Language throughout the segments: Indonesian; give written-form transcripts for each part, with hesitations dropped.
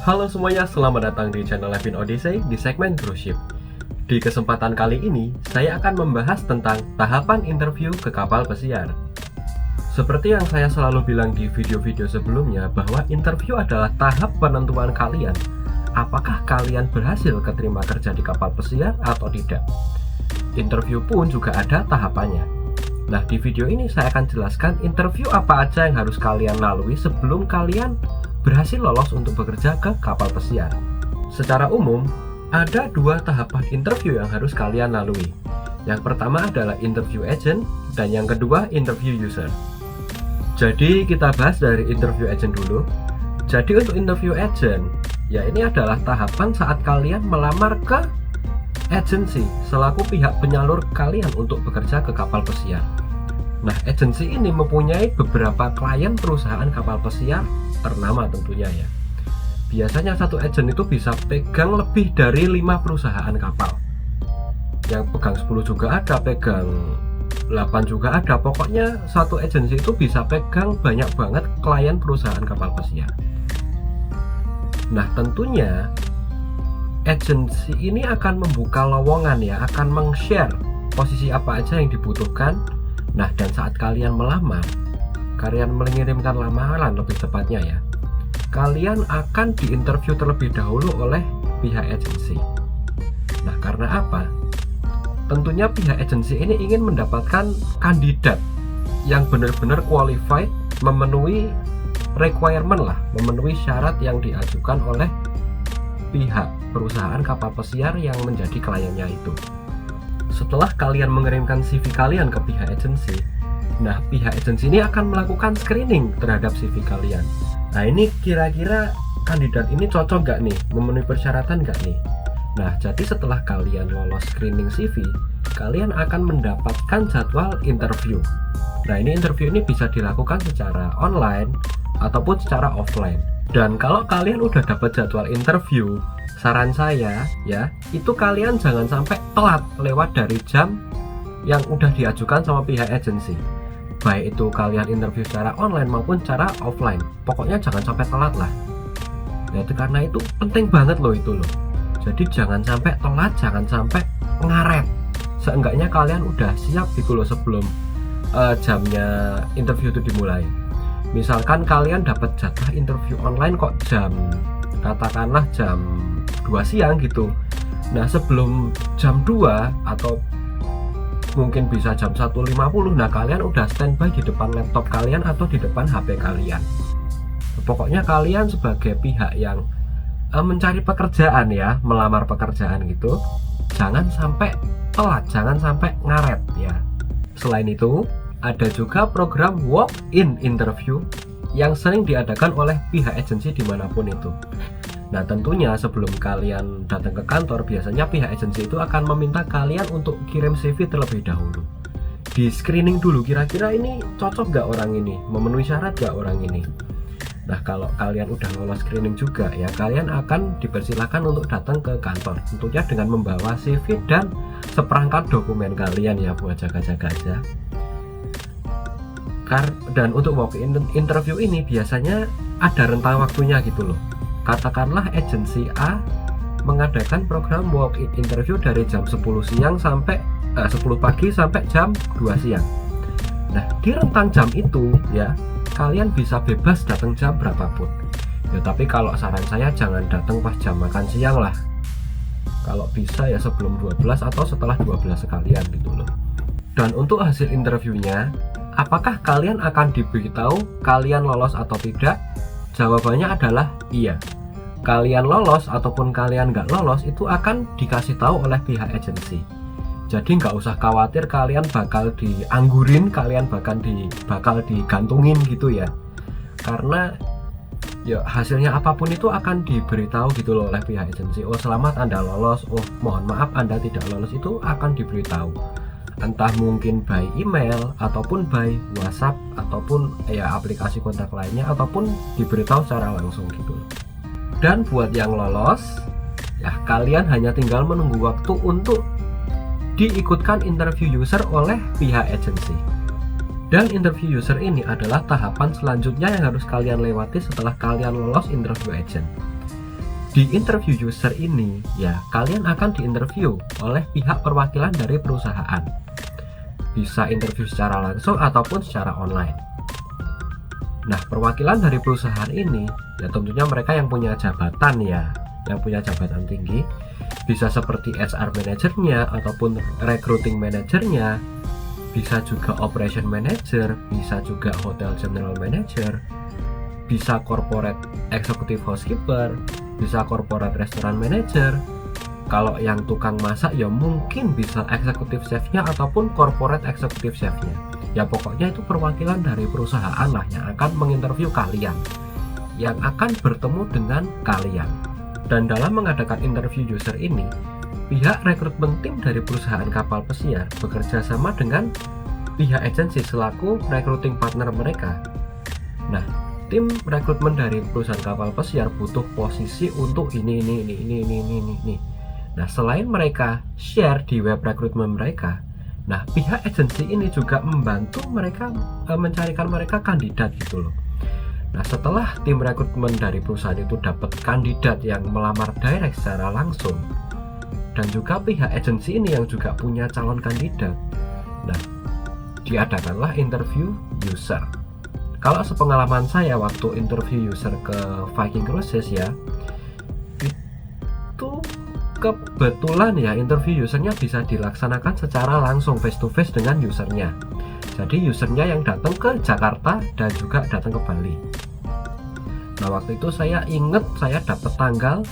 Halo semuanya, selamat datang di channel Levin Odyssey di segmen Cruise Ship. Di kesempatan kali ini, saya akan membahas tentang tahapan interview ke kapal pesiar. Seperti yang saya selalu bilang di video-video sebelumnya, bahwa interview adalah tahap penentuan kalian. Apakah kalian berhasil keterima kerja di kapal pesiar atau tidak? Interview pun juga ada tahapannya. Nah, di video ini saya akan jelaskan interview apa aja yang harus kalian lalui sebelum kalian berhasil lolos untuk bekerja ke kapal pesiar. Secara umum, ada dua tahapan interview yang harus kalian lalui. Yang pertama adalah interview agent, dan yang kedua interview user. Jadi kita bahas dari interview agent dulu. Jadi untuk interview agent, ya ini adalah tahapan saat kalian melamar ke agensi selaku pihak penyalur kalian untuk bekerja ke kapal pesiar. Nah, agensi ini mempunyai beberapa klien perusahaan kapal pesiar ternama tentunya ya. Biasanya satu agen itu bisa pegang lebih dari 5 perusahaan kapal. Yang pegang 10 juga ada, pegang 8 juga ada. Pokoknya satu agensi itu bisa pegang banyak banget klien perusahaan kapal pesiar. Nah, tentunya agensi ini akan membuka lowongan ya, akan meng-share posisi apa aja yang dibutuhkan. Nah, dan saat kalian melamar, kalian mengirimkan lamaran lebih tepatnya ya, kalian akan diinterview terlebih dahulu oleh pihak agensi. Nah, karena apa? Tentunya pihak agensi ini ingin mendapatkan kandidat yang benar-benar qualified, memenuhi requirement lah, memenuhi syarat yang diajukan oleh pihak perusahaan kapal pesiar yang menjadi kliennya itu. Setelah kalian mengirimkan CV kalian ke pihak agensi, nah pihak agensi ini akan melakukan screening terhadap CV kalian. Nah, ini kira-kira kandidat ini cocok gak nih, memenuhi persyaratan gak nih. Nah, jadi setelah kalian lolos screening CV, kalian akan mendapatkan jadwal interview. Nah, ini interview ini bisa dilakukan secara online ataupun secara offline. Dan kalau kalian udah dapat jadwal interview, saran saya ya, itu kalian jangan sampai telat lewat dari jam yang udah diajukan sama pihak agensi. Baik itu kalian interview secara online maupun secara offline. Pokoknya jangan sampai telat lah. Nah, itu karena itu penting banget loh itu loh. Jadi jangan sampai telat, jangan sampai ngaret. Seenggaknya kalian udah siap gitu loh sebelum jamnya interview itu dimulai. Misalkan kalian dapat jadwal interview online kok katakanlah jam 2 siang gitu. Nah, sebelum jam 2 atau mungkin bisa jam 1.50, nah kalian udah standby di depan laptop kalian atau di depan HP kalian. Pokoknya kalian sebagai pihak yang mencari pekerjaan ya, melamar pekerjaan gitu, jangan sampai telat, jangan sampai ngaret ya. Selain itu, ada juga program walk-in interview yang sering diadakan oleh pihak agensi dimanapun itu. Nah, tentunya sebelum kalian datang ke kantor, biasanya pihak agensi itu akan meminta kalian untuk kirim CV terlebih dahulu. Di screening dulu, kira-kira ini cocok gak orang ini, memenuhi syarat gak orang ini. Nah, kalau kalian udah lolos screening juga ya, kalian akan dipersilakan untuk datang ke kantor, tentunya dengan membawa CV dan seperangkat dokumen kalian ya, buat jaga-jaga aja. Dan untuk walk-in interview ini biasanya ada rentang waktunya gitu loh. Katakanlah agensi A mengadakan program walk-in interview dari jam 10 siang sampai 10 pagi sampai jam 2 siang. Nah, di rentang jam itu ya, kalian bisa bebas datang jam berapapun. Ya, tapi kalau saran saya jangan datang pas jam makan siang lah. Kalau bisa ya sebelum 12 atau setelah 12 sekalian gitu loh. Dan untuk hasil interviewnya, apakah kalian akan diberitahu kalian lolos atau tidak? Jawabannya adalah iya. Kalian lolos ataupun kalian nggak lolos itu akan dikasih tahu oleh pihak agensi. Jadi nggak usah khawatir kalian bakal dianggurin, kalian bakal digantungin gitu ya. Karena ya hasilnya apapun itu akan diberitahu gitu loh oleh pihak agensi. Oh, selamat Anda lolos, oh mohon maaf Anda tidak lolos, itu akan diberitahu. Entah mungkin by email ataupun by WhatsApp ataupun ya aplikasi kontak lainnya, ataupun diberitahu secara langsung gitu. Dan buat yang lolos ya, kalian hanya tinggal menunggu waktu untuk diikutkan interview user oleh pihak agensi. Dan interview user ini adalah tahapan selanjutnya yang harus kalian lewati setelah kalian lolos interview agent. Di interview user ini ya kalian akan diinterview oleh pihak perwakilan dari perusahaan. Bisa interview secara langsung ataupun secara online. Nah, perwakilan dari perusahaan ini ya tentunya mereka yang punya jabatan ya, yang punya jabatan tinggi, bisa seperti HR manajernya ataupun recruiting manajernya, bisa juga operation manager, bisa juga hotel general manager, bisa corporate executive housekeeper, bisa corporate restaurant manager. Kalau yang tukang masak ya mungkin bisa executive chefnya ataupun corporate executive chefnya. Ya pokoknya itu perwakilan dari perusahaan lah yang akan menginterview kalian, yang akan bertemu dengan kalian. Dan dalam mengadakan interview user ini, pihak rekrutmen tim dari perusahaan kapal pesiar bekerja sama dengan pihak agensi selaku recruiting partner mereka. Nah, tim rekrutmen dari perusahaan kapal pesiar butuh posisi untuk ini. Nah, selain mereka share di web rekrutmen mereka, nah pihak agensi ini juga membantu mereka mencarikan mereka kandidat gitu loh. Nah, setelah tim rekrutmen dari perusahaan itu dapat kandidat yang melamar direct secara langsung, dan juga pihak agensi ini yang juga punya calon kandidat, nah diadakanlah interview user. Kalau sepengalaman saya waktu interview user ke Viking Cruises ya, itu kebetulan ya interview usernya bisa dilaksanakan secara langsung face to face dengan usernya. Jadi usernya yang datang ke Jakarta dan juga datang ke Bali. Nah, waktu itu saya inget saya dapat tanggal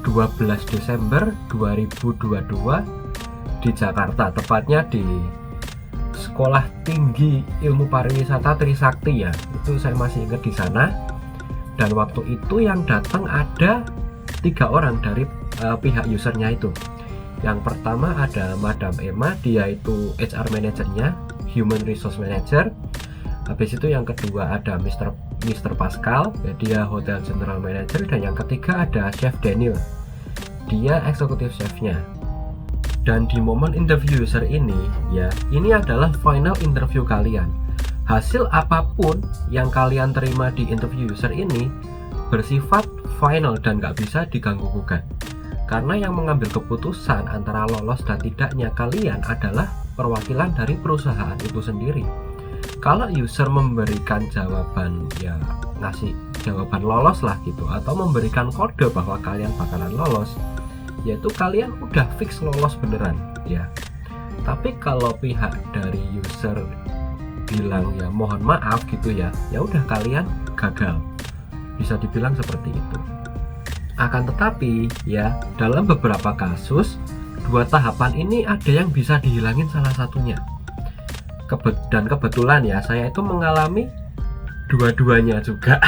12 Desember 2022 di Jakarta, tepatnya di Sekolah Tinggi Ilmu Pariwisata Trisakti ya. Itu saya masih ingat di sana. Dan waktu itu yang datang ada 3 orang dari pihak usernya itu. Yang pertama ada Madam Emma, dia itu HR manajernya, Human Resource Manager. Habis itu yang kedua ada Mr. Pascal, ya, dia Hotel General Manager. Dan yang ketiga ada Chef Daniel, dia Executive Chefnya. Dan di momen interview user ini ya, ini adalah final interview kalian. Hasil apapun yang kalian terima di interview user ini bersifat final dan nggak bisa diganggu gugat. Karena yang mengambil keputusan antara lolos dan tidaknya kalian adalah perwakilan dari perusahaan itu sendiri. Kalau user memberikan jawaban ya ngasih jawaban lolos lah gitu, atau memberikan kode bahwa kalian bakalan lolos, yaitu kalian udah fix lolos beneran ya. Tapi kalau pihak dari user bilang ya mohon maaf gitu ya, ya udah kalian gagal. Bisa dibilang seperti itu. Akan tetapi ya, dalam beberapa kasus 2 tahapan ini ada yang bisa dihilangin salah satunya. Dan kebetulan ya saya itu mengalami dua-duanya juga.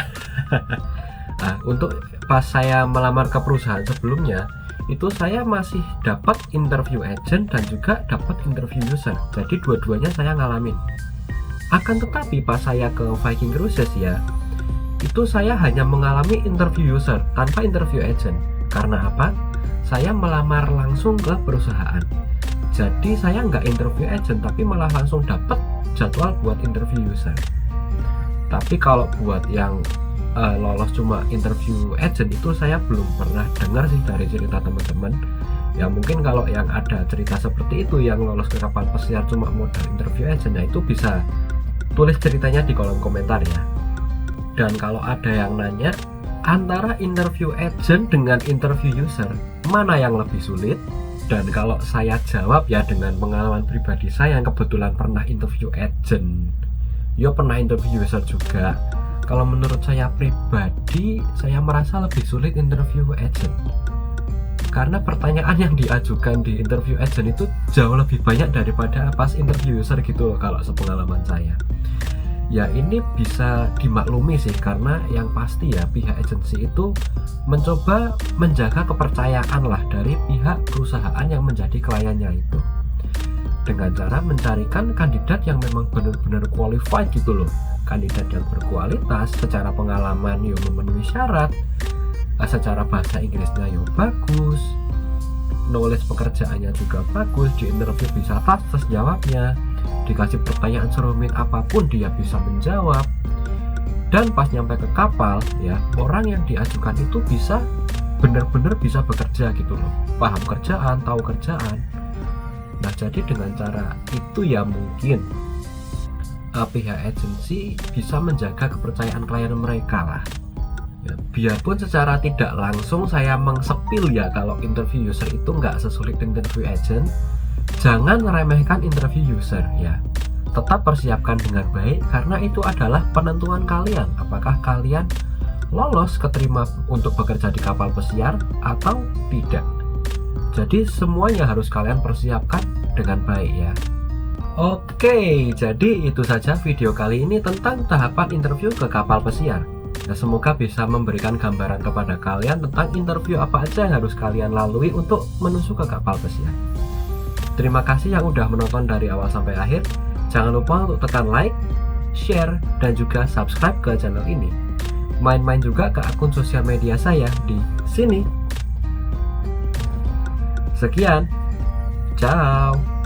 Nah, untuk pas saya melamar ke perusahaan sebelumnya itu saya masih dapat interview agent dan juga dapat interview user. Jadi dua-duanya saya ngalamin. Akan tetapi pas saya ke Viking Cruises ya, itu saya hanya mengalami interview user tanpa interview agent. Karena apa? Saya melamar langsung ke perusahaan. Jadi saya nggak interview agent, tapi malah langsung dapat jadwal buat interview user. Tapi kalau buat yang lolos cuma interview agent itu saya belum pernah dengar sih dari cerita teman-teman. Ya mungkin kalau yang ada cerita seperti itu yang lolos ke kapal pesiar cuma modal interview agent, ya itu bisa tulis ceritanya di kolom komentar ya. Dan kalau ada yang nanya antara interview agent dengan interview user mana yang lebih sulit, dan kalau saya jawab ya dengan pengalaman pribadi saya yang kebetulan pernah interview agent, yo pernah interview user juga. Kalau menurut saya pribadi, saya merasa lebih sulit interview agent. Karena pertanyaan yang diajukan di interview agent itu jauh lebih banyak daripada pas interview user gitu loh kalau sepengalaman saya. Ya ini bisa dimaklumi sih, karena yang pasti ya pihak agensi itu mencoba menjaga kepercayaan lah dari pihak perusahaan yang menjadi kliennya itu, dengan cara mencarikan kandidat yang memang benar-benar qualified gitu loh, kandidat yang berkualitas, secara pengalaman yo memenuhi syarat, secara bahasa Inggrisnya yo bagus, knowledge pekerjaannya juga bagus, di interview bisa tas jawabnya, dikasih pertanyaan serumit apapun dia bisa menjawab. Dan pas nyampe ke kapal ya, orang yang diajukan itu bisa benar-benar bisa bekerja gitu loh, paham kerjaan, tahu kerjaan. Nah, jadi dengan cara itu ya mungkin pihak agensi bisa menjaga kepercayaan klien mereka lah. Ya, biarpun secara tidak langsung saya mengsepil ya kalau interview user itu nggak sesulit interview agent, jangan meremehkan interview user ya. Tetap persiapkan dengan baik karena itu adalah penentuan kalian apakah kalian lolos keterima untuk bekerja di kapal pesiar atau tidak. Jadi semuanya harus kalian persiapkan dengan baik ya. Oke, jadi itu saja video kali ini tentang tahapan interview ke kapal pesiar. Nah, semoga bisa memberikan gambaran kepada kalian tentang interview apa aja yang harus kalian lalui untuk menuju ke kapal pesiar. Terima kasih yang udah menonton dari awal sampai akhir. Jangan lupa untuk tekan like, share, dan juga subscribe ke channel ini. Main-main juga ke akun sosial media saya di sini. Sekian, ciao.